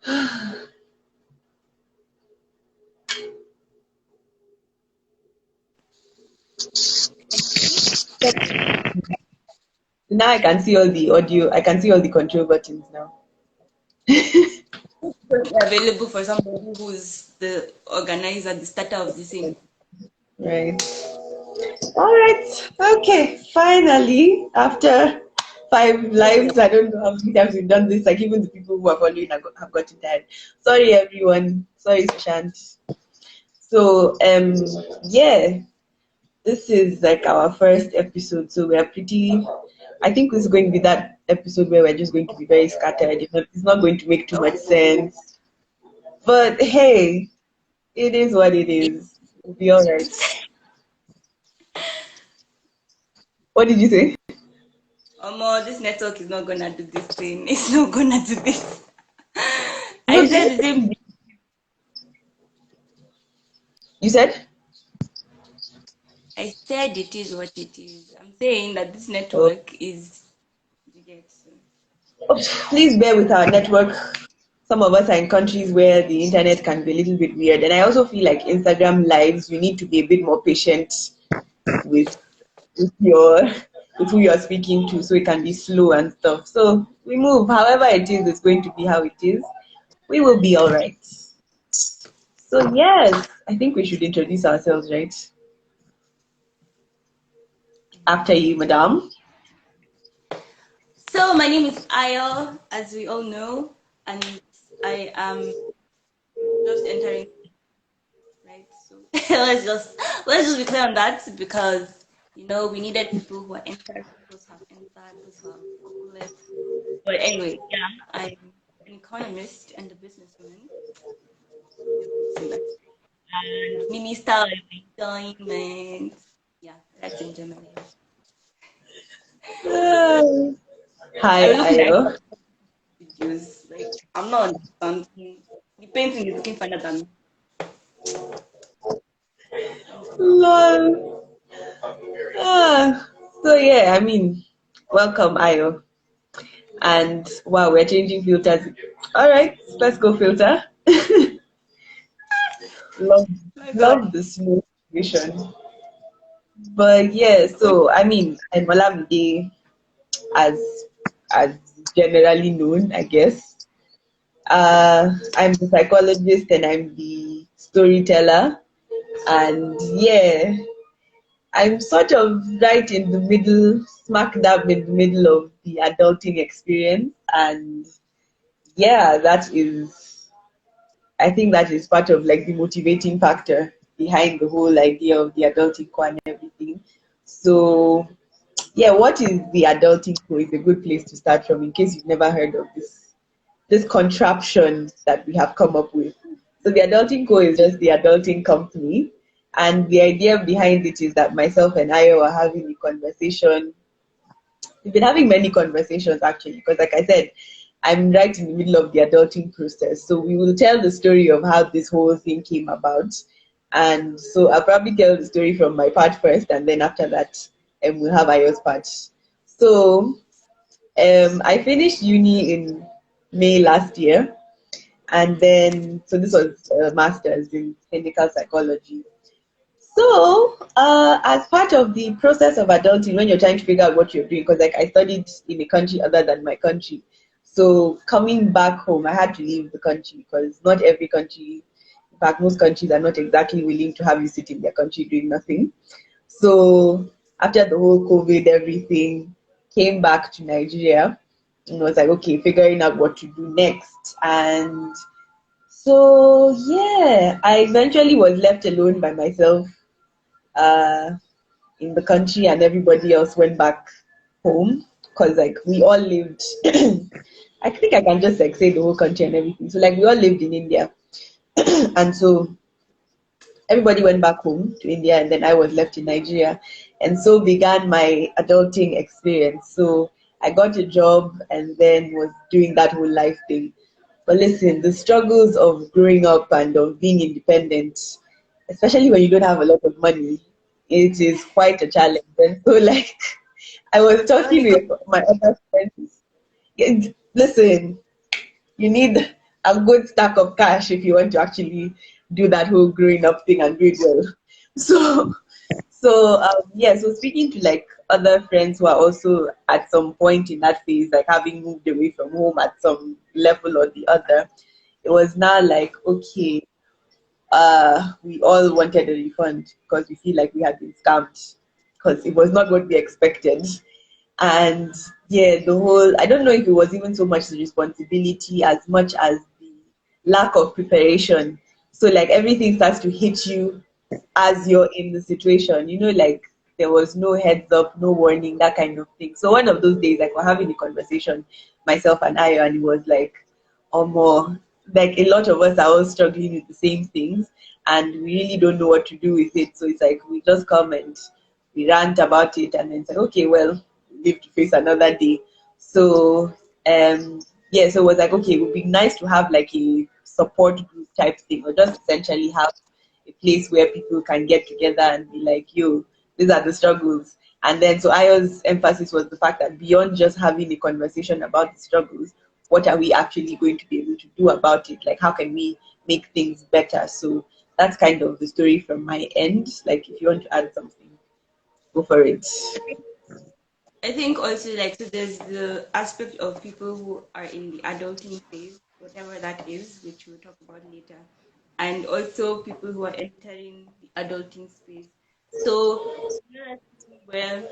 Now I can see all the audio. I can see all the control buttons now. Available for somebody who's the organizer, the starter of the thing. Right. All right. Okay. Finally, after 5 lives, I don't know how many times we've done this. Like even the people who are following have gotten tired. Sorry, everyone. Sorry, Sushant. So, yeah, this is like our first episode. So we are pretty. I think this is going to be that episode where we're just going to be very scattered. It's not going to make too much sense. But hey, it is what it is. We'll be all right. What did you say? This network is not gonna do this thing. It's not gonna do this. I said the same. You said? I said it is what it is. I'm saying that this Oh, network is. You get. please bear with our network. Some of us are in countries where the internet can be a little bit weird. And I also feel like Instagram lives, you need to be a bit more patient with, with your with who you're speaking to so it can be slow and stuff. So we move. However it is, it's going to be how it is. We will be all right. So yes, I think we should introduce ourselves, right? After you, madam. So my name is Ayo, as we all know, and I am just entering. Right. So let's just be clear on that because we needed people who are entered, those who have entered, those who have left. But anyway, yeah, I'm an economist and a businesswoman, and minister of employment. Yeah, that's in Germany. Hi, Are you looking at Ayo. videos? Like I'm not understanding. The painting is looking finer than me. Lol. So yeah, I mean, welcome, Ayo. And wow, we're changing filters. All right, let's go filter. love, My God. love the smooth vision. But yeah, so I mean, I'm Olamide, as as generally known, I guess. I'm the psychologist and I'm the storyteller. And yeah, I'm sort of right in the middle, smack dab in the middle of the adulting experience. And yeah, I think that is part of like the motivating factor behind the whole idea of the adulting co and everything. So yeah, what is the adulting co is a good place to start from in case you've never heard of this contraption that we have come up with. So the Adulting Co is just the adulting company. And the idea behind it is that myself and Ayo are having a conversation. We've been having many conversations actually, because like I said, I'm right in the middle of the adulting process. So we will tell the story of how this whole thing came about. And so I'll probably tell the story from my part first, and then after that, we'll have Ayo's part. So I finished uni in May last year, and then so this was a master's in clinical psychology. So, as part of the process of adulting, when you're trying to figure out what you're doing, because like I studied in a country other than my country, so coming back home, I had to leave the country because not every country, in fact, most countries are not exactly willing to have you sit in their country doing nothing. So after the whole COVID everything, came back to Nigeria and was like, okay, figuring out what to do next. And so yeah, I eventually was left alone by myself uh, in the country, and everybody else went back home because like we all lived. I think I can just like say the whole country and everything. So like we all lived in India, and so everybody went back home to India, and then I was left in Nigeria. And so began my adulting experience. So I got a job and then was doing that whole life thing. But listen, the struggles of growing up and of being independent, especially when you don't have a lot of money, it is quite a challenge. And so, like, I was Well, talking with my other friends. Listen, you need a good stack of cash if you want to actually do that whole growing up thing and do it well. So, yeah. So speaking to like other friends who are also at some point in that phase, like having moved away from home at some level or the other, it was now like, okay, we all wanted a refund because we feel like we had been scammed because it was not what we expected. And yeah, the whole, I don't know if it was even so much the responsibility as much as the lack of preparation. So like everything starts to hit you as you're in the situation, like there was no heads up, no warning, that kind of thing. So one of those days, like we're having a conversation, myself and I, and it was like, or more, like a lot of us are all struggling with the same things and we really don't know what to do with it. So it's like we just come and we rant about it and then say, okay, well, we live to face another day. So yeah, so it was like, okay, it would be nice to have like a support group type thing, or just essentially have a place where people can get together and be like, yo, these are the struggles. And then so Ayo's emphasis was the fact that beyond just having a conversation about the struggles, what are we actually going to be able to do about it? Like, how can we make things better? So that's kind of the story from my end. Like, if you want to add something, go for it. I think also like so there's the aspect of people who are in the adulting phase, whatever that is, which we'll talk about later, and also people who are entering the adulting space. So where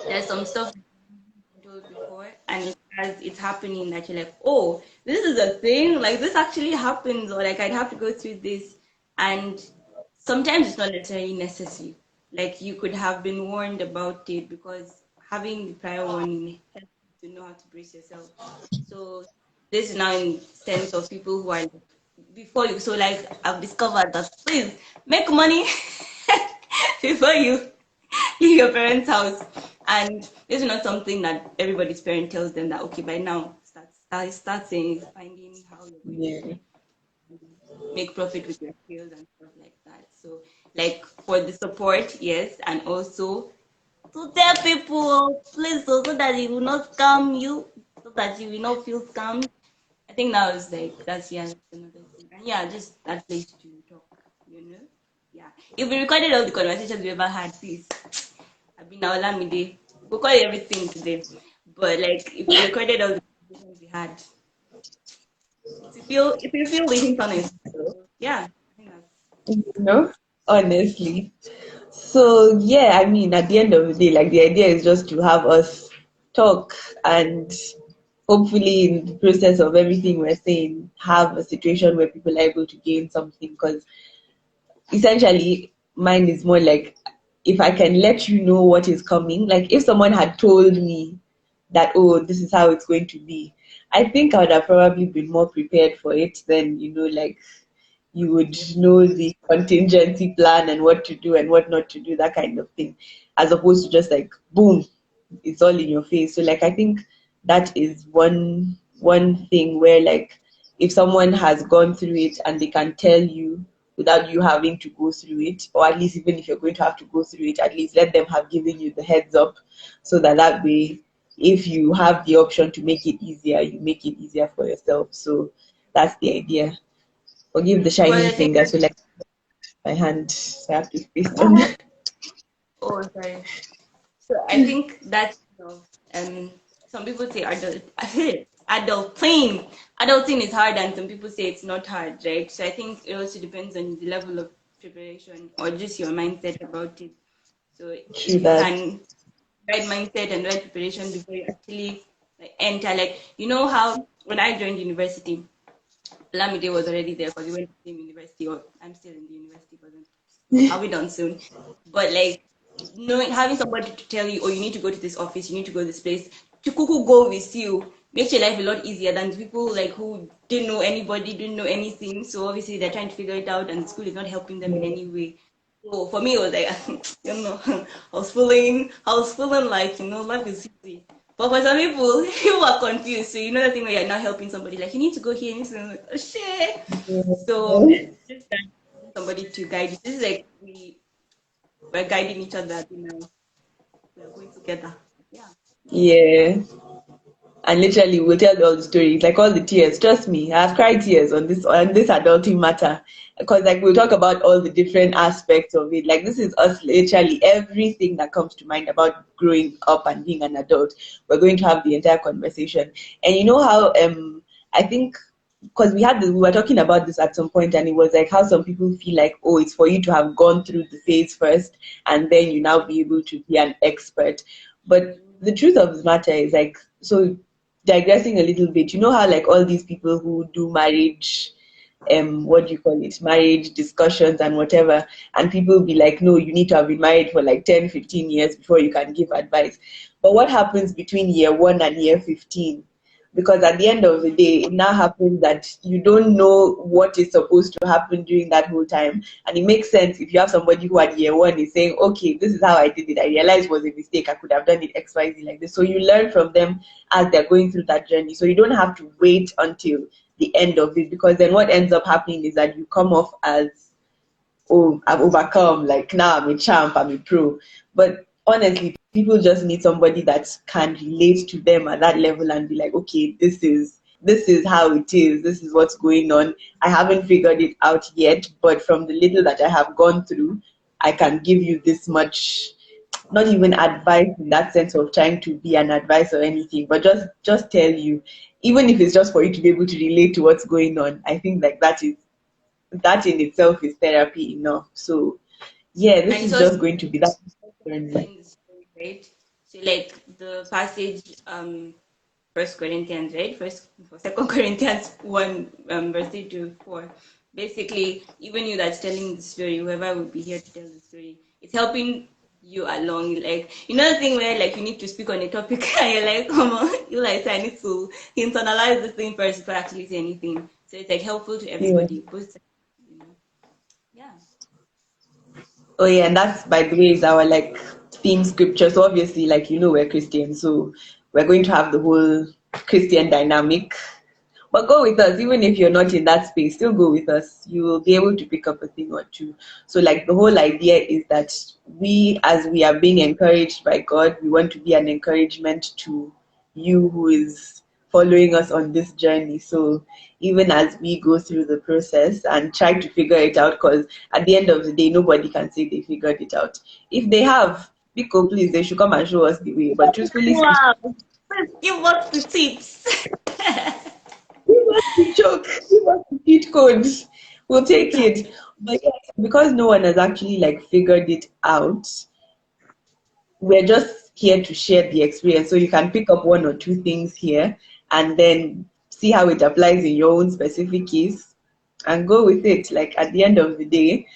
there's some stuff told before and as it's happening that you're like, oh, this is a thing, like this actually happens, or like I'd have to go through this. And sometimes it's not necessarily necessary. Like you could have been warned about it because having the prior warning helps you to know how to brace yourself. So this is now in sense of people who are like, before you, so like I've discovered that please make money before you leave your parents' house. And this is not something that everybody's parent tells them that okay, by now start saying finding how you're going Yeah. to make profit with your skills and stuff like that. So like for the support, yes, and also to tell people please so that it will not scam you, so that you will not feel scammed. I think that was like that's yeah, that's another thing. And yeah, just that place to talk, you know? Yeah. If we recorded all the conversations we ever had, please. I've been now Olamide. We'll call it everything today. But like if we recorded all the conversations we had, if you feel waiting on it. So yeah, I think You know, honestly. So yeah, I mean, at the end of the day, like the idea is just to have us talk and hopefully in the process of everything we're saying, have a situation where people are able to gain something. Because essentially, mine is more like if I can let you know what is coming, like if someone had told me that, oh, this is how it's going to be, I think I would have probably been more prepared for it than, like you would know the contingency plan and what to do and what not to do, that kind of thing, as opposed to just like boom, it's all in your face. So like I think that is one thing where like if someone has gone through it and they can tell you without you having to go through it, or at least even if you're going to have to go through it, at least let them have given you the heads up, so that way if you have the option to make it easier, you make it easier for yourself. So that's the idea. Forgive the but shining I think finger. So like my hand, so I have to paste on. oh sorry. So I think that's some people say adulting. Adulting is hard and some people say it's not hard, right? So I think it also depends on the level of preparation or just your mindset about it. So True if you that. can right mindset and right preparation before you actually like enter, like you know how when I joined university, Lamide was already there because we went to the same university, or I'm still in the university because I'll be done soon. But like knowing having somebody to tell you, oh, you need to go to this office, you need to go to this place, to who go with you makes your life a lot easier than the people like who didn't know anybody, didn't know anything. So obviously they're trying to figure it out, and the school is not helping them in any way. So for me, it was like, I was feeling like, life is easy. But for some people, you are confused. So you know the thing where you're not helping somebody, like you need to go here, you need to go, like, oh shit. So just that somebody to guide you. This is like we're guiding each other, we are going together. Yeah. Yeah. And literally we'll tell all the stories, like all the tears. Trust me, I've cried tears on this adulting matter. Because like we'll talk about all the different aspects of it. Like this is us literally everything that comes to mind about growing up and being an adult. We're going to have the entire conversation. And you know how I think because we were talking about this at some point, and it was like how some people feel like, oh, it's for you to have gone through the phase first and then you now be able to be an expert. But the truth of the matter is like, so digressing a little bit, you know how like all these people who do marriage, what do you call it, marriage discussions and whatever, and people be like, no, you need to have been married for like 10, 15 years before you can give advice. But what happens between year 1 and year 15? Because at the end of the day, it now happens that you don't know what is supposed to happen during that whole time. And it makes sense if you have somebody who at year 1 is saying, okay, this is how I did it. I realized it was a mistake. I could have done it XYZ like this. So you learn from them as they're going through that journey. So you don't have to wait until the end of it, because then what ends up happening is that you come off as, oh, I've overcome, like now I'm a champ, I'm a pro. But honestly, people just need somebody that can relate to them at that level and be like, okay, this is how it is, this is what's going on. I haven't figured it out yet, but from the little that I have gone through, I can give you this much, not even advice in that sense of trying to be an advice or anything, but just tell you, even if it's just for you to be able to relate to what's going on. I think like that in itself is therapy enough. So yeah, this And is so just going to be that journey. in the story, right? So like the passage, First Corinthians, right? Second Corinthians 1, verse 3 to 4. Basically, even you that's telling the story, whoever will be here to tell the story, it's helping you along. Like, you know the thing where like you need to speak on a topic and you're like, come on, you like I need to internalize this thing first before I actually say anything. So it's like helpful to Yeah. everybody. Both sides, you know. Yeah. Oh yeah, and that's by the way is our like theme scripture. So obviously, like we're Christians, so we're going to have the whole Christian dynamic. But go with us, even if you're not in that space, still go with us. You will be able to pick up a thing or two. So like the whole idea is that as we are being encouraged by God, we want to be an encouragement to you who is following us on this journey. So even as we go through the process and try to figure it out, because at the end of the day, nobody can say they figured it out. If they have, Biko, please, they should come and show us the way. But truthfully speaking, Wow. Please give us the tips. give us the joke, give us the cheat code. We'll take it. But yes, because no one has actually like figured it out, we're just here to share the experience. So you can pick up one or two things here and then see how it applies in your own specific case and go with it. Like at the end of the day,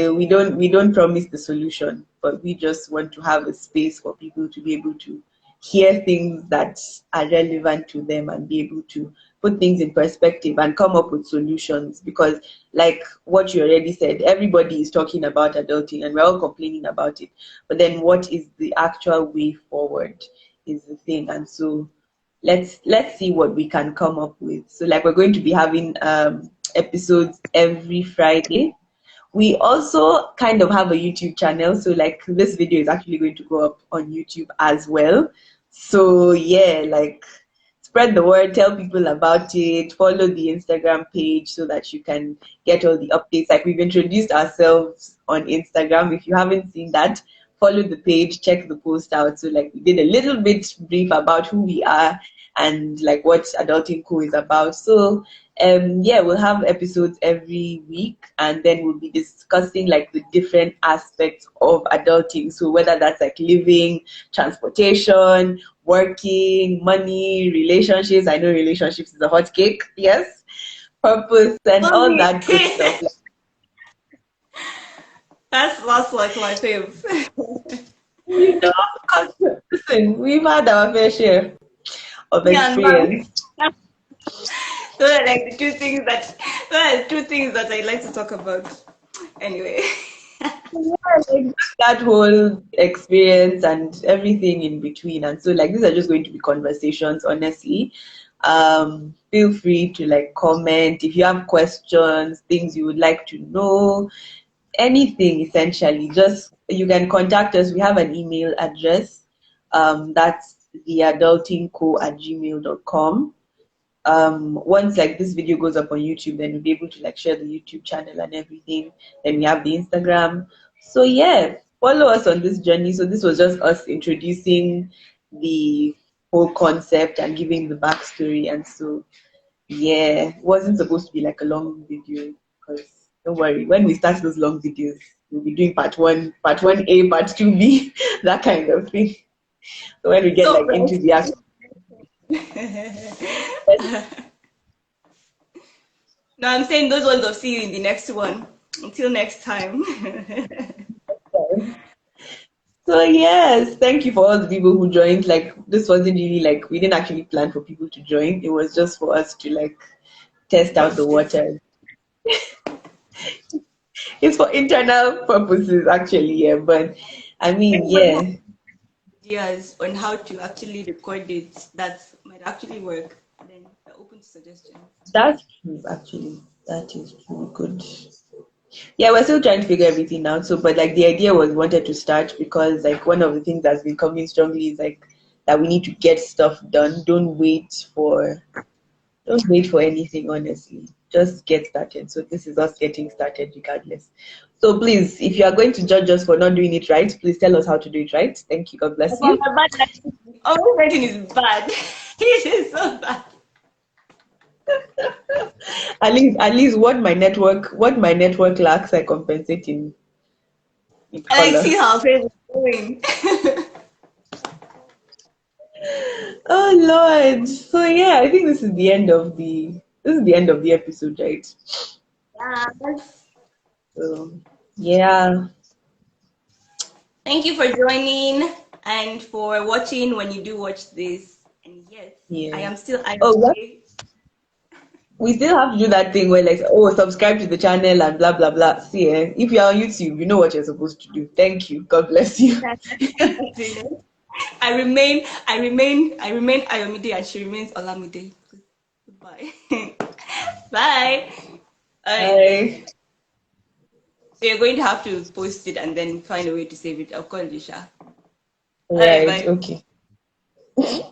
we don't promise the solution, but we just want to have a space for people to be able to hear things that are relevant to them and be able to put things in perspective and come up with solutions. Because like what you already said, everybody is talking about adulting and we're all complaining about it, but then what is the actual way forward is the thing. And so let's see what we can come up with. So like we're going to be having episodes every Friday. We also kind of have a YouTube channel, so like this video is actually going to go up on YouTube as well. So yeah, like spread the word, tell people about it, follow the Instagram page so that you can get all the updates. Like we've introduced ourselves on Instagram. If you haven't seen that, follow the page, check the post out. So like we did a little bit brief about who we are and like what Adulting Co is about. So yeah, we'll have episodes every week and then we'll be discussing like the different aspects of adulting. So whether that's like living, transportation, working, money, relationships. I know relationships is a hot cake, yes. Purpose and all Mommy. that good stuff. That's like my fave. You know, 'cause, listen, we've had our fair share of Yeah, man. experience. Those are like the two things that I like to talk about. Anyway. Yeah, like that whole experience and everything in between. And so like these are just going to be conversations, honestly. Feel free to like comment if you have questions, things you would like to know, anything essentially. Just you can contact us. We have an email address. That's theadultingco@gmail.com. Once like this video goes up on YouTube, then we'll be able to like share the YouTube channel and everything. Then we have the Instagram. So yeah, follow us on this journey. So this was just us introducing the whole concept and giving the backstory. And so yeah, it wasn't supposed to be like a long video, because don't worry, when we start those long videos, we'll be doing part 1A, part 2B, that kind of thing. So when we get So like into the actual no, I'm saying those ones will see you in the next one. Until next time. So yes, thank you for all the people who joined. Like this wasn't really like, we didn't actually plan for people to join. It was just for us to like test out the waters. It's for internal purposes actually, yeah. But I mean, yeah. Ideas on how to actually record it that might actually work, then we're open to suggestions. That's true actually. That is true. Good. Yeah, we're still trying to figure everything out. So, but like the idea was wanted to start because like one of the things that's been coming strongly is like that we need to get stuff done. Don't wait for anything, honestly. Just get started. So this is us getting started regardless. So please, if you are going to judge us for not doing it right, please tell us how to do it right. Thank you. God bless you. Oh, writing is bad. It is so bad. At least what my network lacks, I compensate in I color. see how it's going. Oh Lord. So yeah, I think this is the end of the episode, right? Yes. So yeah. Thank you for joining and for watching when you do watch this. And yes, Yeah. I am still Oh, what? We still have to do that thing where like, oh, subscribe to the channel and blah blah blah. See, if you're on YouTube, you know what you're supposed to do. Thank you. God bless you. I remain Ayomide and she remains Olamide. Goodbye. Bye. All right. Bye. So you're going to have to post it and then find a way to save it. I'll call Lisha. All right, Right. bye. Okay.